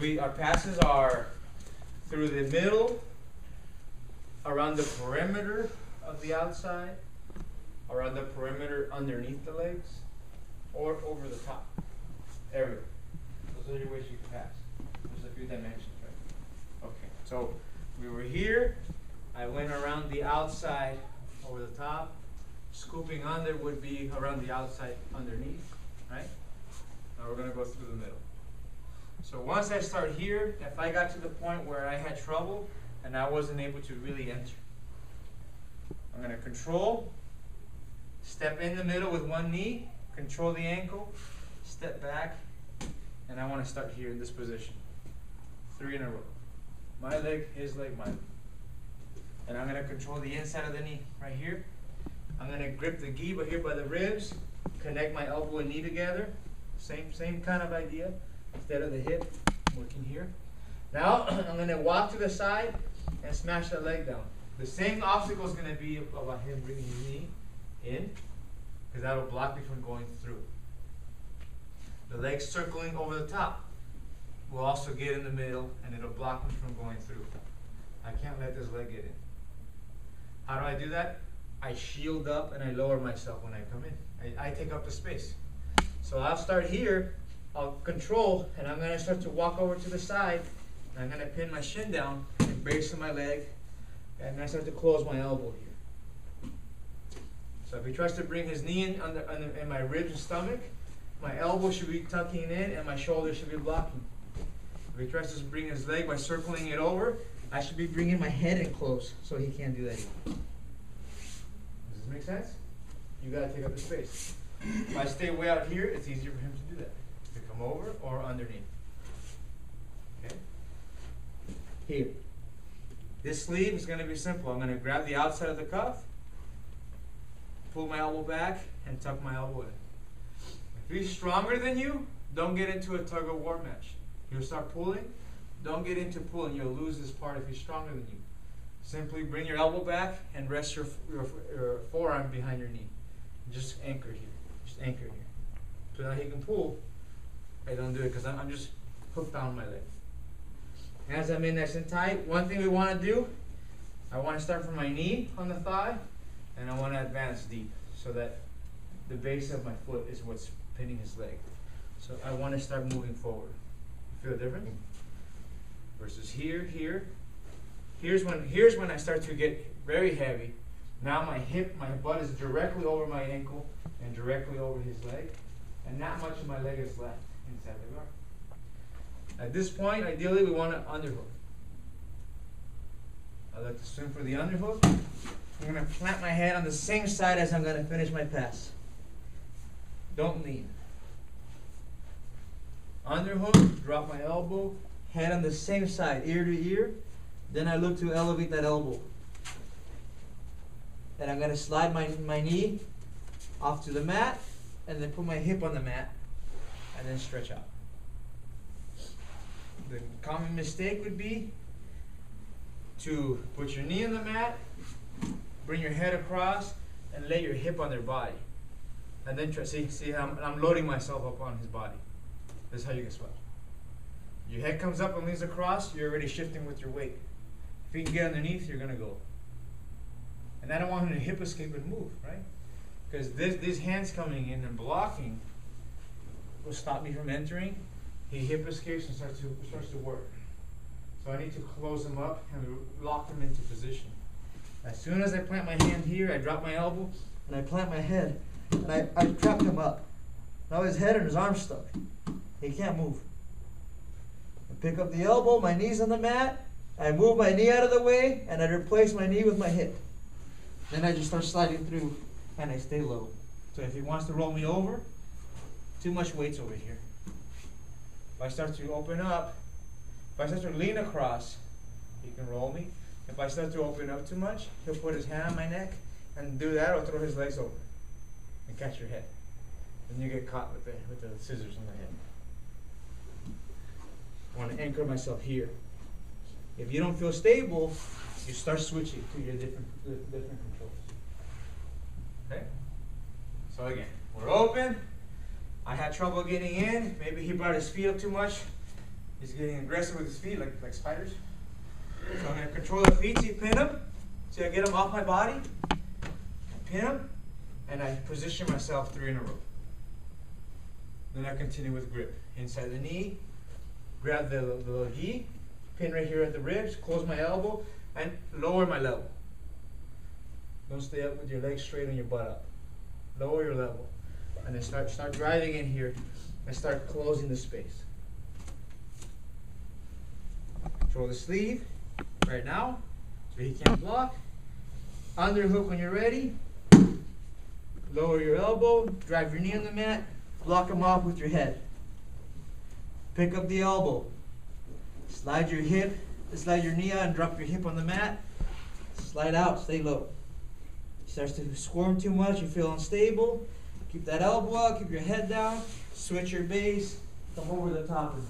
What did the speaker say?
our passes are through the middle, around the perimeter of the outside, around the perimeter underneath the legs, or over the top. Everywhere. Those are your ways you can pass. There's a few dimensions, right? Okay, so we were here. I went around the outside over the top. Scooping under would be around the outside underneath, right? Now we're going to go through the middle. So once I start here, if I got to the point where I had trouble and I wasn't able to really enter, I'm going to control, step in the middle with one knee, control the ankle, step back, and I want to start here in this position. 3 in a row. My leg, his leg, my leg. And I'm going to control the inside of the knee right here. I'm going to grip the gi here by the ribs, connect my elbow and knee together. Same kind of idea. Instead of the hip, working here. Now I'm going to walk to the side and smash that leg down. The same obstacle is going to be about him bringing his knee in, because that will block me from going through. The leg circling over the top will also get in the middle, and it'll block me from going through. I can't let this leg get in. How do I do that? I shield up and I lower myself when I come in. I take up the space. So I'll start here, I'll control, and I'm going to start to walk over to the side, and I'm going to pin my shin down and brace my leg, and I start to close my elbow here. So if he tries to bring his knee in, in my ribs and stomach, my elbow should be tucking in and my shoulder should be blocking. If he tries to bring his leg by circling it over, I should be bringing my head in close so he can't do that either. Does this make sense? You got to take up the space. If I stay way out here, it's easier for him to do that. To come over or underneath. Okay? Here. This sleeve is going to be simple. I'm going to grab the outside of the cuff, pull my elbow back, and tuck my elbow in. If he's stronger than you, don't get into a tug-of-war match. He'll start pulling. Don't get into pulling. You'll lose this part if he's stronger than you. Simply bring your elbow back and rest your forearm behind your knee. Just anchor here. Just anchor here. So now he can pull. I don't do it because I'm just hooked down my leg. As I'm in nice and tight, one thing we want to do, I want to start from my knee on the thigh, and I want to advance deep so that the base of my foot is what's pinning his leg. So I want to start moving forward. Feel the difference? Versus here, here. Here's when I start to get very heavy. Now my butt is directly over my ankle and directly over his leg, and not much of my leg is left inside the guard. At this point, ideally, we want to underhook. I like to swim for the underhook. I'm going to plant my head on the same side as I'm going to finish my pass. Don't lean. Underhook, drop my elbow, head on the same side, ear to ear. Then I look to elevate that elbow. Then I'm going to slide my knee off to the mat, and then put my hip on the mat, and then stretch out. The common mistake would be to put your knee on the mat, bring your head across, and lay your hip on their body. And then try, see I'm loading myself up on his body. This is how you get swept. Your head comes up and leans across, you're already shifting with your weight. If you can get underneath, you're going to go. And I don't want him to hip escape and move, right? Because these hands coming in and blocking will stop me from entering. He hip escapes and starts to work. So I need to close him up and lock him into position. As soon as I plant my hand here, I drop my elbow and I plant my head and I trap him up. Now his head and his arm's stuck. He can't move. I pick up the elbow, my knee's on the mat, I move my knee out of the way and I replace my knee with my hip. Then I just start sliding through and I stay low. So if he wants to roll me over, too much weight's over here. If I start to open up, if I start to lean across, he can roll me. If I start to open up too much, he'll put his hand on my neck and do that or throw his legs over and catch your head. Then you get caught with the scissors on the head. I want to anchor myself here. If you don't feel stable, you start switching to your different controls. Okay? So again, we're open. I had trouble getting in. Maybe he brought his feet up too much. He's getting aggressive with his feet, like spiders. So I'm going to control the feet, see, pin him. See, I get him off my body, I pin him, and I position myself 3 in a row. Then I continue with grip. Inside the knee, grab the gi, pin right here at the ribs, close my elbow, and lower my level. Don't stay up with your legs straight and your butt up. Lower your level. And then start driving in here and start closing the space. Control the sleeve right now so he can't block. Underhook when you're ready. Lower your elbow, drive your knee on the mat, block him off with your head. Pick up the elbow. Slide your knee out and drop your hip on the mat. Slide out, stay low. Starts to squirm too much, you feel unstable. Keep that elbow out, keep your head down, switch your base, come over the top of it.